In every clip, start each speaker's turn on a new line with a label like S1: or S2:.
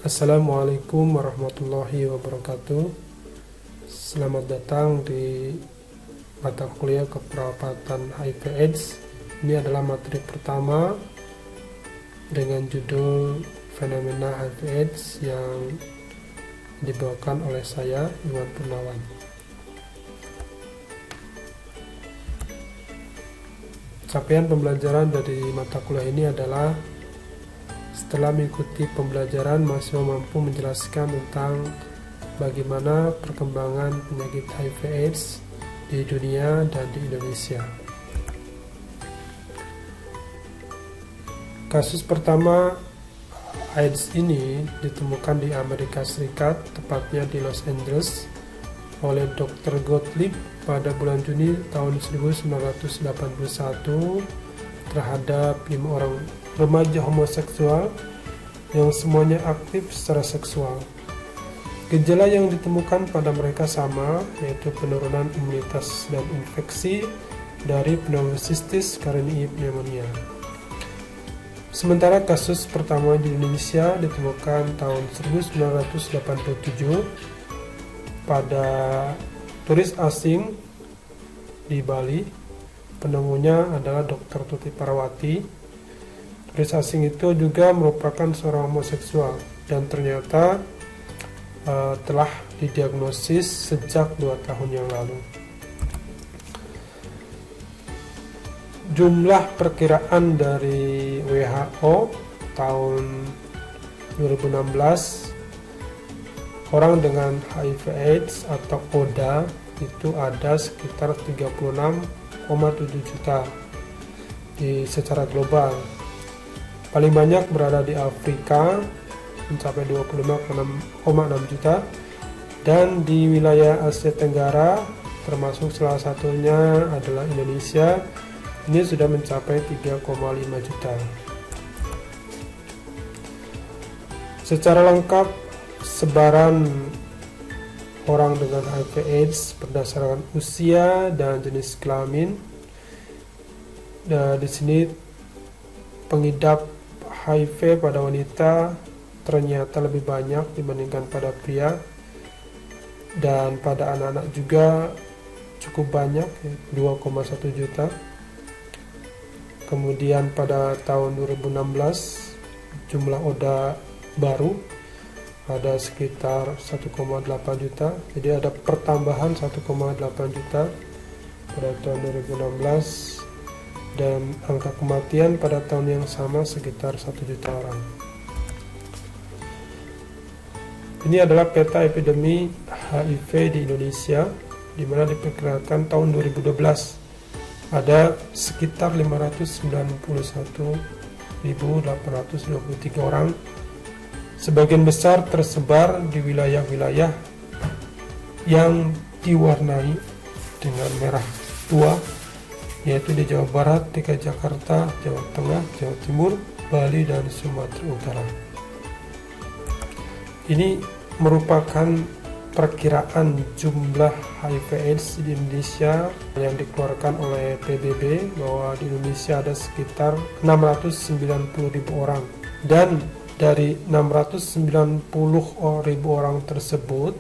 S1: Assalamualaikum warahmatullahi wabarakatuh. Selamat datang di mata kuliah keperawatan HIV/AIDS. Ini adalah materi pertama dengan judul fenomena HIV/AIDS yang dibawakan oleh saya, Iwan Purnawan. Capaian pembelajaran dari mata kuliah ini adalah setelah mengikuti pembelajaran, mahasiswa mampu menjelaskan tentang bagaimana perkembangan penyakit HIV/AIDS di dunia dan di Indonesia. Kasus pertama AIDS ini ditemukan di Amerika Serikat, tepatnya di Los Angeles, oleh Dr. Gottlieb pada bulan Juni tahun 1981 terhadap 5 orang remaja homoseksual yang semuanya aktif secara seksual. Gejala yang ditemukan pada mereka sama, yaitu penurunan imunitas dan infeksi dari pneumocystis carinii pneumonia. Sementara kasus pertama di Indonesia ditemukan tahun 1987 pada turis asing di Bali. Penemunya adalah Dr. Tuti Parawati. Turis asing itu juga merupakan seorang homoseksual dan ternyata telah didiagnosis sejak 2 tahun yang lalu. Jumlah perkiraan dari WHO tahun 2016, orang dengan HIV/AIDS atau ODA itu ada sekitar 36,7 juta secara global. Paling banyak berada di Afrika, mencapai 25,6 juta, dan di wilayah Asia Tenggara, termasuk salah satunya adalah Indonesia, ini sudah mencapai 3,5 juta. Secara lengkap, sebaran orang dengan HIV/AIDS berdasarkan usia dan jenis kelamin. Di sini pengidap HIV pada wanita ternyata lebih banyak dibandingkan pada pria, dan pada anak-anak juga cukup banyak, 2,1 juta. Kemudian pada tahun 2016 jumlah ODA baru ada sekitar 1,8 juta, jadi ada pertambahan 1,8 juta pada tahun 2016, dan angka kematian pada tahun yang sama sekitar 1 juta orang. Ini adalah peta epidemi HIV di Indonesia, di mana diperkirakan tahun 2012 ada sekitar 591.823 orang. Sebagian besar tersebar di wilayah-wilayah yang diwarnai dengan merah tua, yaitu di Jawa Barat, DKI Jakarta, Jawa Tengah, Jawa Timur, Bali, dan Sumatera Utara. Ini merupakan perkiraan jumlah HIV/AIDS di Indonesia yang dikeluarkan oleh PBB, bahwa di Indonesia ada sekitar 690.000 orang, dan dari 690.000 orang tersebut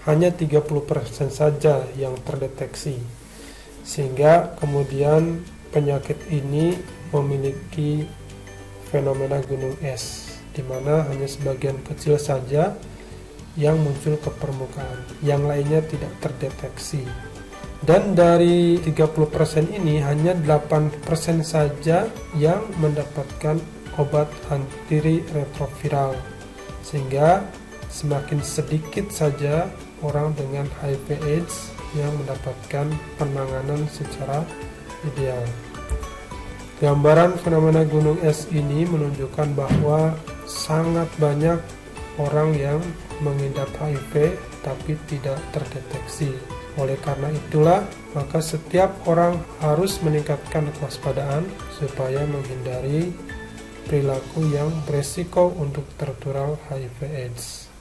S1: hanya 30% saja yang terdeteksi, sehingga kemudian penyakit ini memiliki fenomena gunung es, di mana hanya sebagian kecil saja yang muncul ke permukaan, yang lainnya tidak terdeteksi. Dan dari 30% ini hanya 8% saja yang mendapatkan obat antiretroviral, sehingga semakin sedikit saja orang dengan HIV/AIDS yang mendapatkan penanganan secara ideal. Gambaran fenomena gunung es ini menunjukkan bahwa sangat banyak orang yang mengidap HIV tapi tidak terdeteksi. Oleh karena itulah, maka setiap orang harus meningkatkan kewaspadaan supaya menghindari perilaku yang beresiko untuk tertular HIV/AIDS.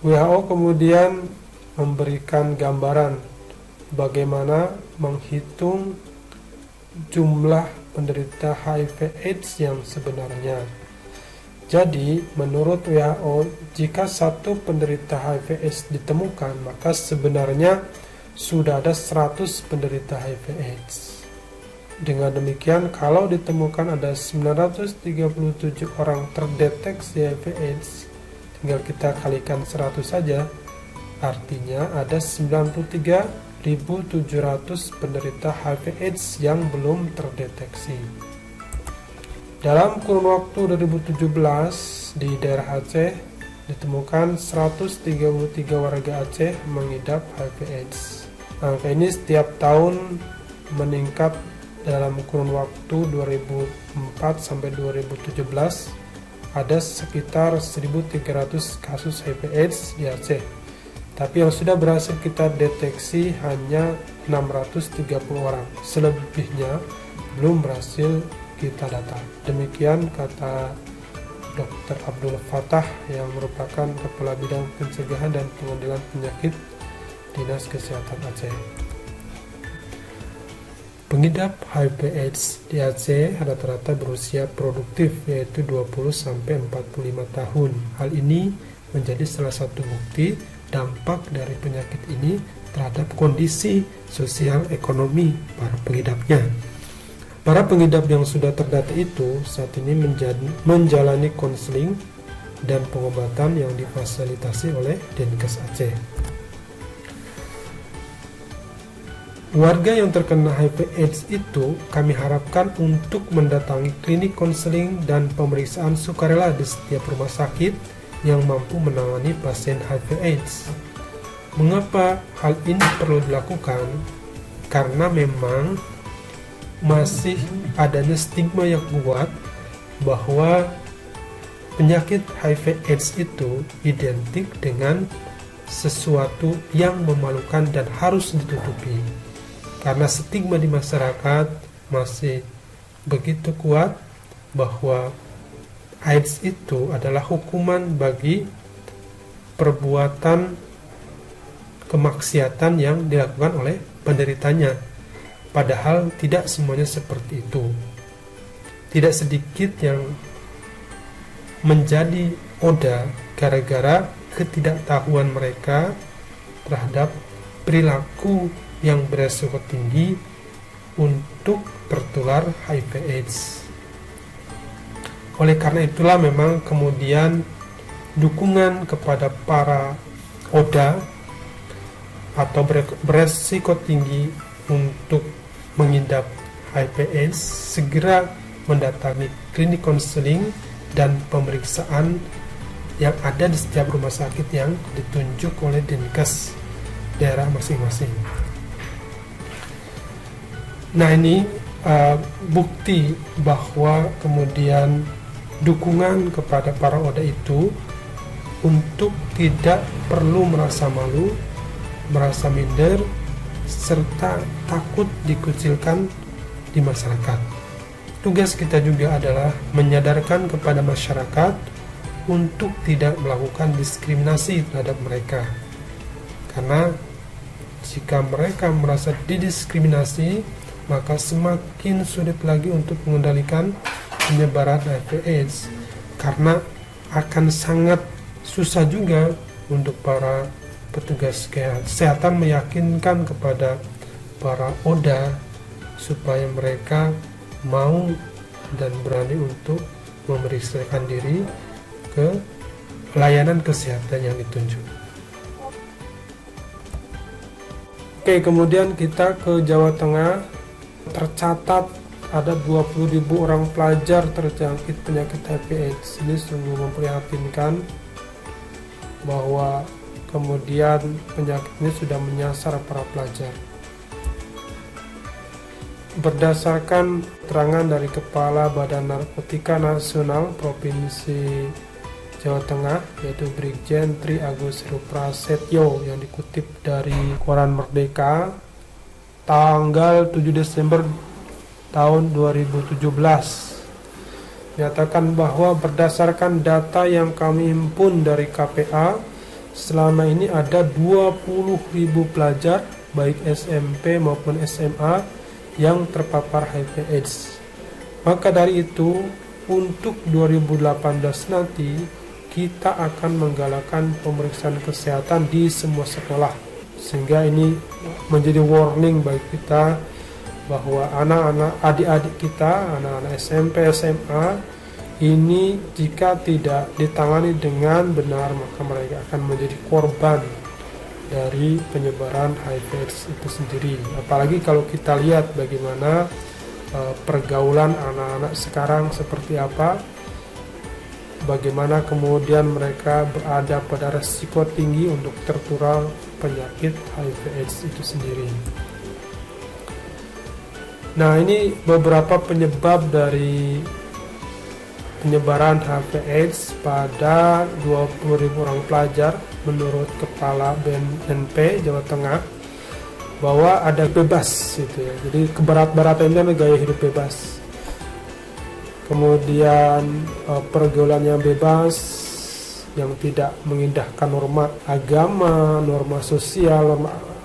S1: WHO kemudian memberikan gambaran bagaimana menghitung jumlah penderita HIV/AIDS yang sebenarnya. Jadi, menurut WHO, jika satu penderita HIV/AIDS ditemukan, maka sebenarnya sudah ada 100 penderita HIV/AIDS. Dengan demikian, kalau ditemukan ada 937 orang terdeteksi HIV/AIDS, tinggal kita kalikan 100 saja, artinya ada 93.700 penderita HIV/AIDS yang belum terdeteksi. Dalam kurun waktu 2017 di daerah Aceh ditemukan 133 warga Aceh mengidap HIV/AIDS. Angka ini setiap tahun meningkat dalam kurun waktu 2004 sampai 2017 ada sekitar 1.300 kasus HIV/AIDS di Aceh. Tapi yang sudah berhasil kita deteksi hanya 630 orang. Selebihnya belum berhasil kita data. Demikian kata Dr. Abdul Fattah yang merupakan Kepala Bidang Pencegahan dan Pengendalian Penyakit Dinas Kesehatan Aceh. Pengidap HIV/AIDS di Aceh rata-rata berusia produktif, yaitu 20-45 tahun. Hal ini menjadi salah satu bukti dampak dari penyakit ini terhadap kondisi sosial ekonomi para pengidapnya. Para pengidap yang sudah terdata itu saat ini menjalani konseling dan pengobatan yang difasilitasi oleh Dinkes Aceh. Warga yang terkena HIV/AIDS itu kami harapkan untuk mendatangi klinik konseling dan pemeriksaan sukarela di setiap rumah sakit yang mampu menangani pasien HIV/AIDS. Mengapa hal ini perlu dilakukan? Karena memang masih adanya stigma yang kuat bahwa penyakit HIV/AIDS itu identik dengan sesuatu yang memalukan dan harus ditutupi. Karena stigma di masyarakat masih begitu kuat bahwa AIDS itu adalah hukuman bagi perbuatan kemaksiatan yang dilakukan oleh penderitanya. Padahal tidak semuanya seperti itu. Tidak sedikit yang menjadi oda gara-gara ketidaktahuan mereka terhadap perilaku yang beresiko tinggi untuk tertular HIV/AIDS. Oleh karena itulah memang kemudian dukungan kepada para oda atau beresiko tinggi untuk mengidap HIV/AIDS segera mendatangi klinik konseling dan pemeriksaan yang ada di setiap rumah sakit yang ditunjuk oleh Dinkes daerah masing-masing. Nah, ini bukti bahwa kemudian dukungan kepada para oda itu untuk tidak perlu merasa malu, merasa minder, serta takut dikucilkan di masyarakat. Tugas kita juga adalah menyadarkan kepada masyarakat untuk tidak melakukan diskriminasi terhadap mereka. Karena jika mereka merasa didiskriminasi, maka semakin sulit lagi untuk mengendalikan penyebaran HIV/AIDS. Karena akan sangat susah juga untuk para petugas kesehatan meyakinkan kepada para oda supaya mereka mau dan berani untuk memeriksakan diri ke layanan kesehatan yang ditunjuk. Oke, kemudian kita ke Jawa Tengah. Tercatat ada 20.000 orang pelajar terjangkit penyakit HIV/AIDS. Ini sungguh memprihatinkan bahwa kemudian penyakit ini sudah menyasar para pelajar. Berdasarkan keterangan dari Kepala Badan Narkotika Nasional Provinsi Jawa Tengah, yaitu Brigjen Tri Agus Heruprasetyo, yang dikutip dari Koran Merdeka tanggal 7 Desember tahun 2017, menyatakan bahwa berdasarkan data yang kami himpun dari KPA, selama ini ada 20.000 pelajar baik SMP maupun SMA yang terpapar HIV/AIDS. Maka dari itu untuk 2018 nanti kita akan menggalakkan pemeriksaan kesehatan di semua sekolah, sehingga ini menjadi warning bagi kita bahwa anak-anak adik-adik kita, anak-anak SMP, SMA ini jika tidak ditangani dengan benar maka mereka akan menjadi korban dari penyebaran HIV/AIDS itu sendiri. Apalagi kalau kita lihat bagaimana pergaulan anak-anak sekarang seperti apa, bagaimana kemudian mereka berada pada resiko tinggi untuk tertular penyakit HIV/AIDS itu sendiri. Nah, ini beberapa penyebab dari penyebaran HIV/AIDS pada 20.000 orang pelajar menurut Kepala BNP Jawa Tengah, bahwa ada bebas gitu ya. Jadi keberat-beratannya gaya hidup bebas. Kemudian pergaulan yang bebas yang tidak mengindahkan norma agama, norma sosial,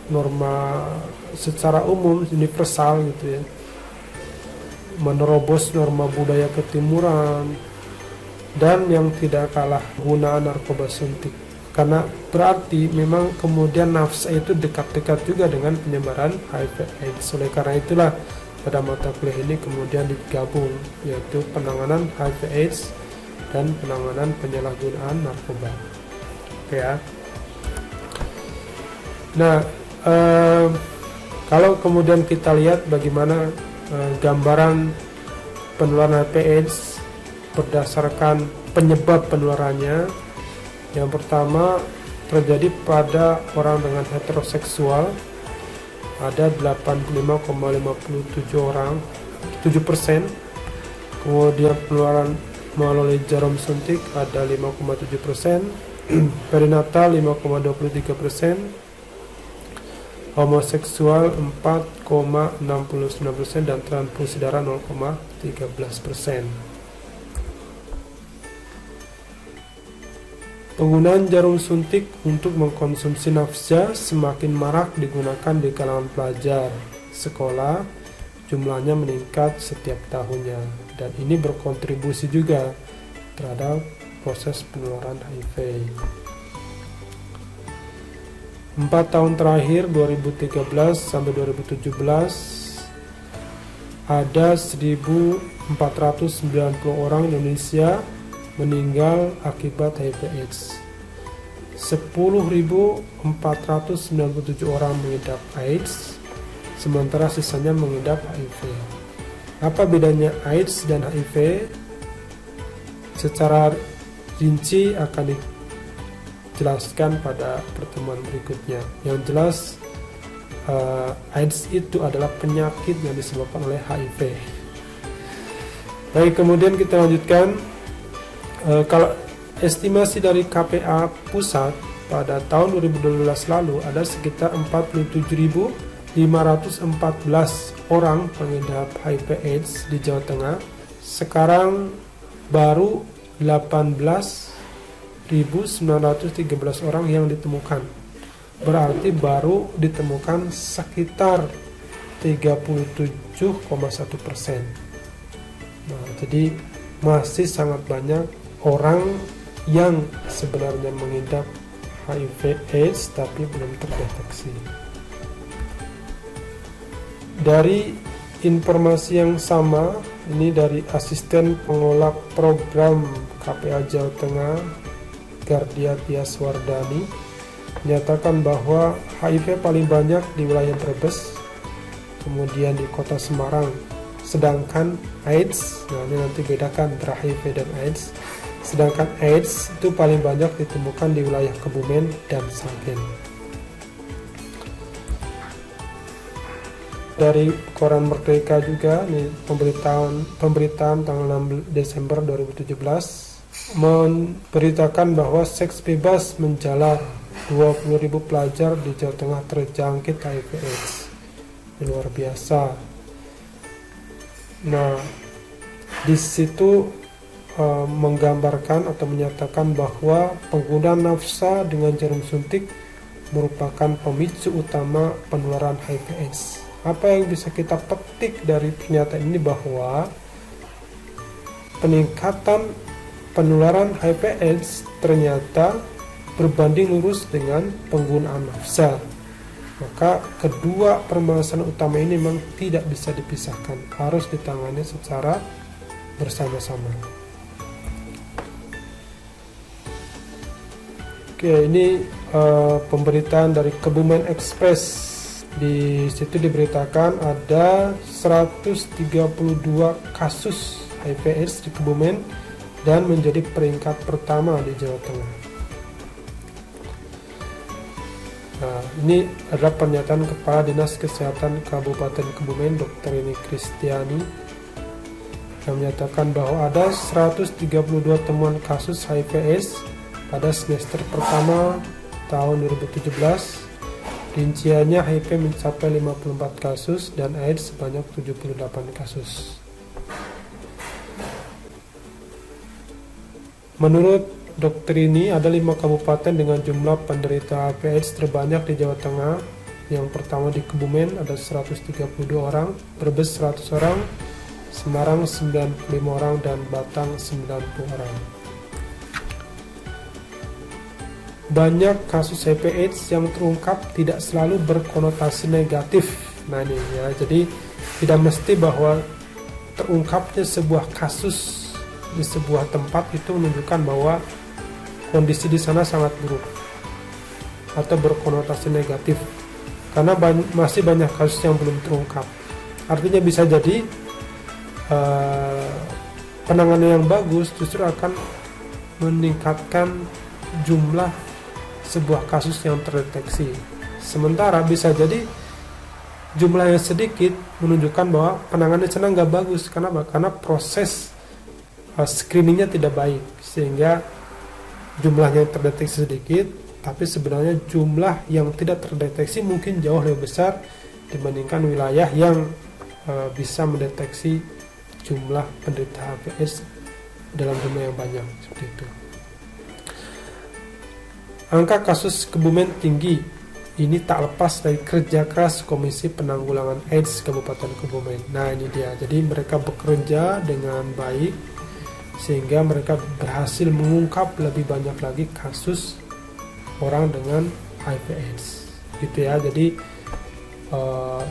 S1: norma secara umum universal gitu ya. Menerobos norma budaya ketimuran, dan yang tidak kalah penggunaan narkoba suntik. Karena berarti memang kemudian nafsa itu dekat-dekat juga dengan penyebaran HIV/AIDS. Oleh karena itulah pada mata kuliah ini kemudian digabung, yaitu penanganan HIV/AIDS dan penanganan penyalahgunaan narkoba. Oke ya. Nah, kalau kemudian kita lihat bagaimana gambaran penularan HIV/AIDS berdasarkan penyebab penularannya. Yang pertama terjadi pada orang dengan heteroseksual, ada 85,57 orang, 7%. Kemudian penularan melalui jarum suntik ada 5,7%, perinatal 5,23%, homoseksual 4,69%, dan transfusi darah 0,13%. Penggunaan jarum suntik untuk mengkonsumsi nafsa semakin marak digunakan di kalangan pelajar sekolah, jumlahnya meningkat setiap tahunnya, dan ini berkontribusi juga terhadap proses penularan HIV. 4 tahun terakhir 2013 sampai 2017 ada 1.490 orang Indonesia meninggal akibat HIV/AIDS. 10.497 orang mengidap AIDS, sementara sisanya mengidap HIV. Apa bedanya AIDS dan HIV? Secara rinci akan dijelaskan pada pertemuan berikutnya. Yang jelas, AIDS itu adalah penyakit yang disebabkan oleh HIV. Baik, kemudian kita lanjutkan. Kalau estimasi dari KPA pusat pada tahun 2012 lalu ada sekitar 47.514 orang pengidap HIV/AIDS di Jawa Tengah. Sekarang baru 18.913 orang yang ditemukan. Berarti baru ditemukan sekitar 37,1%. Nah, jadi masih sangat banyak orang yang sebenarnya mengidap HIV/AIDS tapi belum terdeteksi. Dari informasi yang sama, ini dari asisten pengelola program KPA Jawa Tengah, Gardia Tiaswardani, menyatakan bahwa HIV paling banyak di wilayah Brebes, kemudian di kota Semarang, sedangkan AIDS, nah ini nanti bedakan antara HIV dan AIDS. Sedangkan AIDS itu paling banyak ditemukan di wilayah Kebumen dan Sragen. Dari koran Merdeka juga, nih pemberitaan tanggal 6 Desember 2017 memberitakan bahwa seks bebas menjalar, 20.000 pelajar di Jawa Tengah terjangkit HIV/AIDS. Luar biasa. Nah, di situ menggambarkan atau menyatakan bahwa penggunaan nafsa dengan jarum suntik merupakan pemicu utama penularan HIV/AIDS. Apa yang bisa kita petik dari pernyataan ini, bahwa peningkatan penularan HIV/AIDS ternyata berbanding lurus dengan penggunaan nafsa. Maka kedua permasalahan utama ini memang tidak bisa dipisahkan, harus ditangani secara bersama-sama. Oke, ini pemberitaan dari Kebumen Express. Di situ diberitakan ada 132 kasus HIV/AIDS di Kebumen dan menjadi peringkat pertama di Jawa Tengah. Nah, ini adalah pernyataan Kepala Dinas Kesehatan Kabupaten Kebumen, Dr. Rini Kristiani, yang menyatakan bahwa ada 132 temuan kasus HIV/AIDS pada semester pertama tahun 2017. Rinciannya HIV mencapai 54 kasus dan AIDS sebanyak 78 kasus. Menurut Dokter ini ada 5 kabupaten dengan jumlah penderita HIV/AIDS terbanyak di Jawa Tengah. Yang pertama di Kebumen ada 132 orang, Brebes 100 orang, Semarang 95 orang, dan Batang 90 orang. Banyak kasus HIV/AIDS yang terungkap tidak selalu berkonotasi negatif. Nah ini ya, jadi tidak mesti bahwa terungkapnya sebuah kasus di sebuah tempat itu menunjukkan bahwa kondisi di sana sangat buruk atau berkonotasi negatif, karena masih banyak kasus yang belum terungkap. Artinya bisa jadi penanganan yang bagus justru akan meningkatkan jumlah sebuah kasus yang terdeteksi. Sementara bisa jadi jumlah yang sedikit menunjukkan bahwa penanganan di sana nggak bagus. Karena proses screeningnya tidak baik, sehingga jumlahnya yang terdeteksi sedikit, tapi sebenarnya jumlah yang tidak terdeteksi mungkin jauh lebih besar dibandingkan wilayah yang bisa mendeteksi jumlah penderita HIV/AIDS dalam jumlah yang banyak, seperti itu. Angka kasus Kebumen tinggi. Ini tak lepas dari kerja keras Komisi Penanggulangan AIDS Kabupaten Kebumen. Nah ini dia, jadi mereka bekerja dengan baik sehingga mereka berhasil mengungkap lebih banyak lagi kasus orang dengan HIV/AIDS gitu ya. Jadi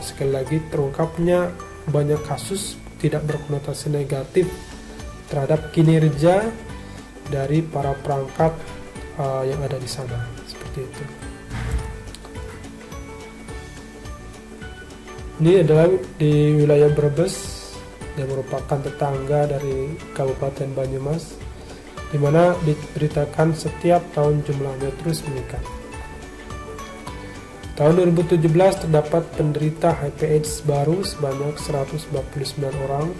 S1: sekali lagi, terungkapnya banyak kasus tidak berkonotasi negatif terhadap kinerja dari para perangkat yang ada di sana, seperti itu. Ini adalah di wilayah Brebes yang merupakan tetangga dari Kabupaten Banyumas, di mana diberitakan setiap tahun jumlahnya terus meningkat. Tahun 2017 terdapat penderita HIV/AIDS baru sebanyak 149 orang,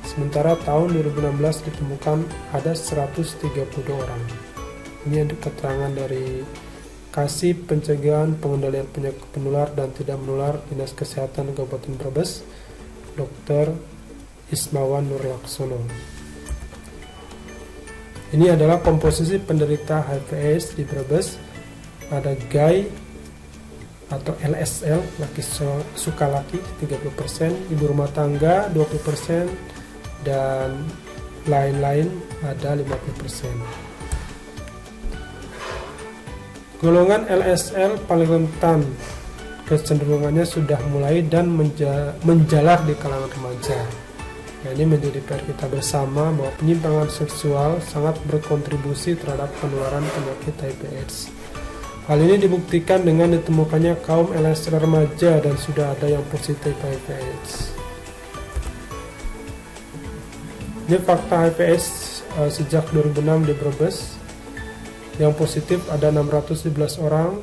S1: sementara tahun 2016 ditemukan ada 132 orang. Ini ada keterangan dari Kasih Pencegahan Pengendalian Penyakit Penular dan Tidak Menular Dinas Kesehatan Kabupaten Brebes, Dr. Ismawan Nurlaksono. Ini adalah komposisi penderita HIV/AIDS di Brebes. Ada GAI atau LSL, laki suka laki 30%, ibu rumah tangga 20%, dan lain-lain ada 50%. Golongan LSL paling rentan, kecenderungannya sudah mulai dan menjalar di kalangan remaja. Nah, ini menjadi PR kita bersama bahwa penyimpangan seksual sangat berkontribusi terhadap penularan penyakit HIV/AIDS. Hal ini dibuktikan dengan ditemukannya kaum LSL remaja dan sudah ada yang positif HIV/AIDS. Ini fakta HIV/AIDS sejak 2006 di Brebes. Yang positif ada 611 orang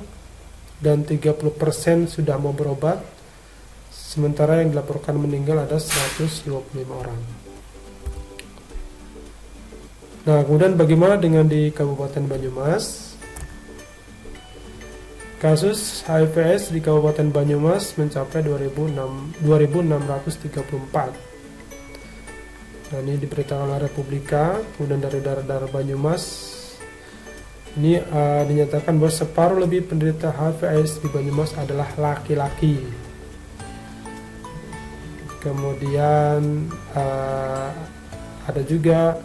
S1: dan 30% sudah mau berobat, sementara yang dilaporkan meninggal ada 125 orang. Nah, kemudian bagaimana dengan di Kabupaten Banyumas? Kasus HIV/AIDS di Kabupaten Banyumas mencapai 2.634. Nah, ini diberitakan oleh Republika. Kemudian dari daerah-daerah Banyumas ini dinyatakan bahwa separuh lebih penderita HIV/AIDS di Banyumas adalah laki-laki. Kemudian ada juga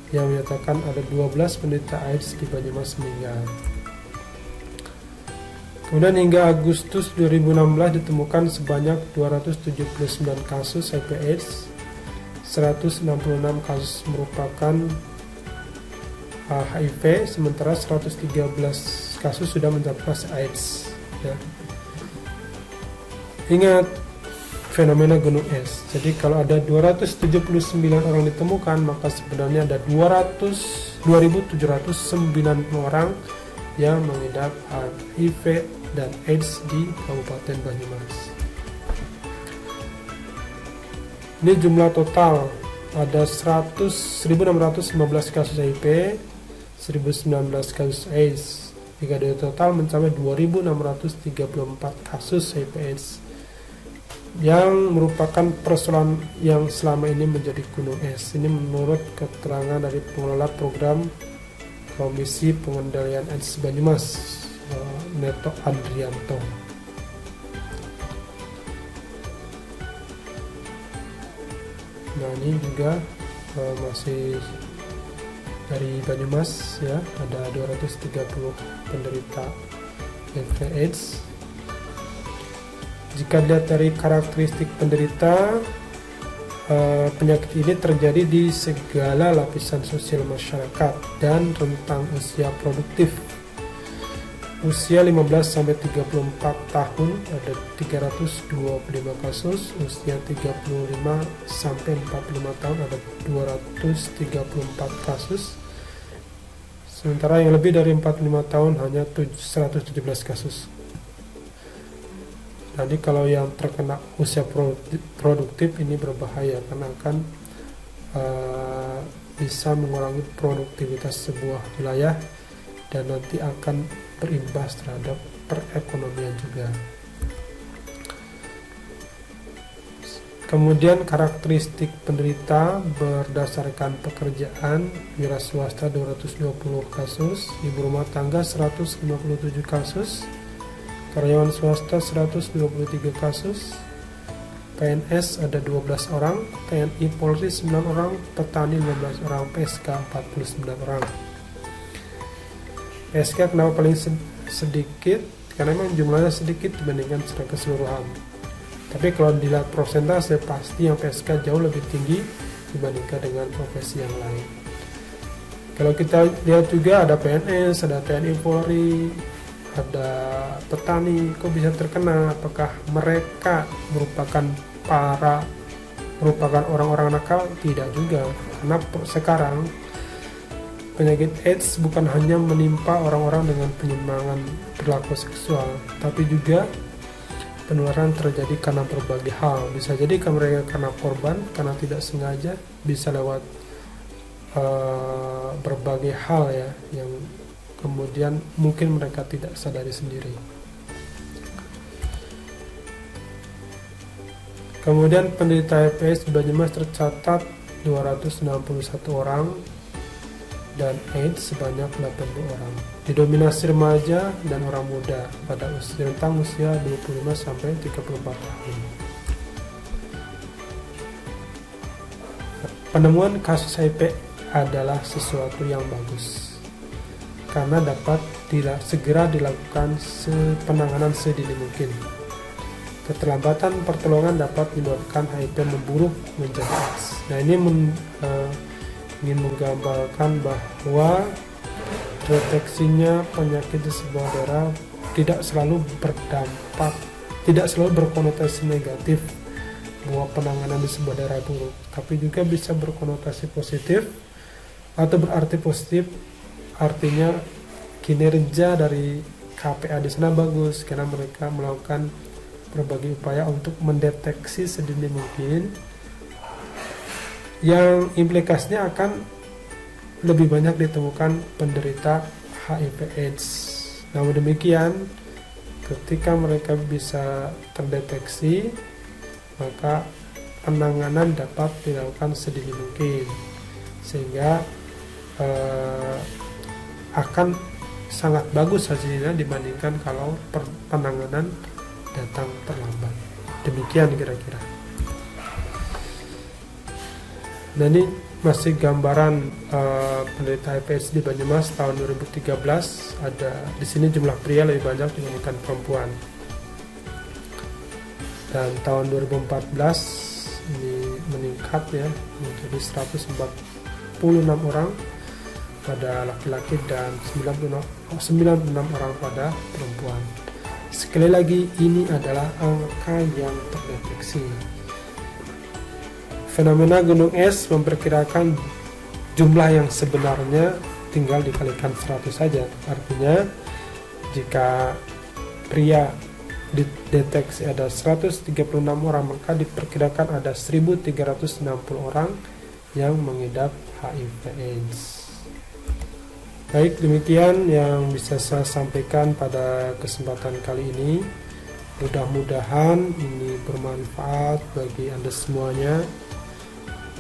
S1: yang menyatakan ada 12 penderita AIDS di Banyumas meninggal. Kemudian hingga Agustus 2016 ditemukan sebanyak 279 kasus HIV AIDS, 166 kasus merupakan HIV, sementara 113 kasus sudah mencapai fase AIDS. Ya. Ingat fenomena gunung es. Jadi kalau ada 279 orang ditemukan, maka sebenarnya ada 2.790 orang yang mengidap HIV dan AIDS di Kabupaten Banyumas. Ini jumlah total ada 1.615 kasus HIV, 1.019 kasus AIDS. Jika dari total mencapai 2.634 kasus HIV AIDS yang merupakan persoalan yang selama ini menjadi gunung es. Ini menurut keterangan dari pengelola program Komisi Pengendalian AIDS Banyumas, Neto Adrianto. Nah, ini juga masih dari Banyumas ya, ada 230 penderita HIV AIDS. Jika dilihat dari karakteristik penderita, penyakit ini terjadi di segala lapisan sosial masyarakat dan rentang usia produktif. Usia 15-34 tahun ada 325 kasus, usia 35-45 tahun ada 234 kasus, sementara yang lebih dari 45 tahun hanya 117 kasus. Jadi kalau yang terkena usia produktif ini berbahaya karena akan bisa mengurangi produktivitas sebuah wilayah dan nanti akan berimbas terhadap perekonomian juga. Kemudian karakteristik penderita berdasarkan pekerjaan: wira swasta 220 kasus, ibu rumah tangga 157 kasus, karyawan swasta 123 kasus, PNS ada 12 orang, TNI Polri 9 orang, petani 15 orang, PSK 49 orang. PSK kenapa paling sedikit? Karena memang jumlahnya sedikit dibandingkan secara keseluruhan. Tapi kalau dilihat persentase, pasti yang PSK jauh lebih tinggi dibandingkan dengan profesi yang lain. Kalau kita lihat juga ada PNS, ada TNI Polri, ada petani, kok bisa terkena? Apakah mereka merupakan orang-orang nakal? Tidak juga, karena sekarang penyakit AIDS bukan hanya menimpa orang-orang dengan penyimpangan perilaku seksual, tapi juga penularan terjadi karena berbagai hal. Bisa jadi mereka karena korban, karena tidak sengaja, bisa lewat berbagai hal ya, yang kemudian mungkin mereka tidak sadari sendiri. Kemudian penderita HIV di Banyumas tercatat 261 orang dan AIDS sebanyak 80 orang. Didominasi remaja dan orang muda pada rentang usia 25 sampai 34 tahun. Penemuan kasus HIV adalah sesuatu yang bagus karena dapat segera dilakukan penanganan sedini mungkin. Keterlambatan pertolongan dapat menyebabkan HIV memburuk menjadi AIDS. Nah, ini ingin menggambarkan bahwa deteksinya penyakit di sebuah daerah tidak selalu berkonotasi negatif bahwa penanganan di sebuah daerah buruk, tapi juga bisa berkonotasi positif atau berarti positif, artinya kinerja dari KPA di sana bagus karena mereka melakukan berbagai upaya untuk mendeteksi sedini mungkin, yang implikasinya akan lebih banyak ditemukan penderita HIV AIDS. Namun demikian, ketika mereka bisa terdeteksi, maka penanganan dapat dilakukan sedini mungkin, sehingga akan sangat bagus hasilnya dibandingkan kalau penanganan datang terlambat. Demikian kira-kira. Nah, ini masih gambaran penderita HIV/AIDS di Banyumas tahun 2013. Ada di sini jumlah pria lebih banyak dibandingkan perempuan. Dan tahun 2014 ini meningkat ya menjadi 146 orang pada laki-laki dan 96 orang pada perempuan. Sekali lagi, ini adalah angka yang terdeteksi. Fenomena gunung es memperkirakan jumlah yang sebenarnya tinggal dikalikan 100 saja. Artinya jika pria dideteksi ada 136 orang, maka diperkirakan ada 1360 orang yang mengidap HIV/AIDS. Baik, demikian yang bisa saya sampaikan pada kesempatan kali ini. Mudah-mudahan ini bermanfaat bagi Anda semuanya.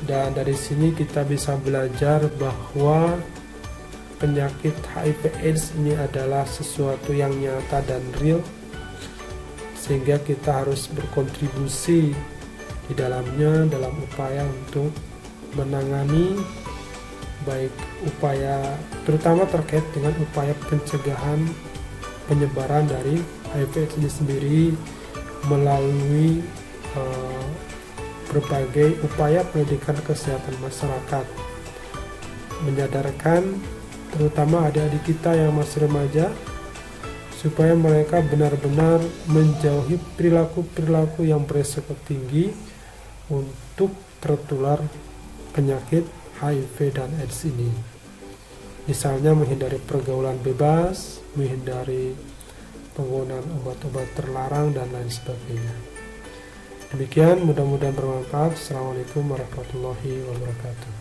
S1: Dan dari sini kita bisa belajar bahwa penyakit HIV/AIDS ini adalah sesuatu yang nyata dan real, sehingga kita harus berkontribusi di dalamnya dalam upaya untuk menangani, baik upaya terutama terkait dengan upaya pencegahan penyebaran dari HIV ini sendiri melalui berbagai upaya pendidikan kesehatan masyarakat, menyadarkan terutama adik-adik kita yang masih remaja supaya mereka benar-benar menjauhi perilaku-perilaku yang beresiko tinggi untuk tertular penyakit HIV dan AIDS ini. Misalnya menghindari pergaulan bebas, menghindari penggunaan obat-obat terlarang, dan lain sebagainya. Demikian, mudah-mudahan bermanfaat. Assalamualaikum warahmatullahi wabarakatuh.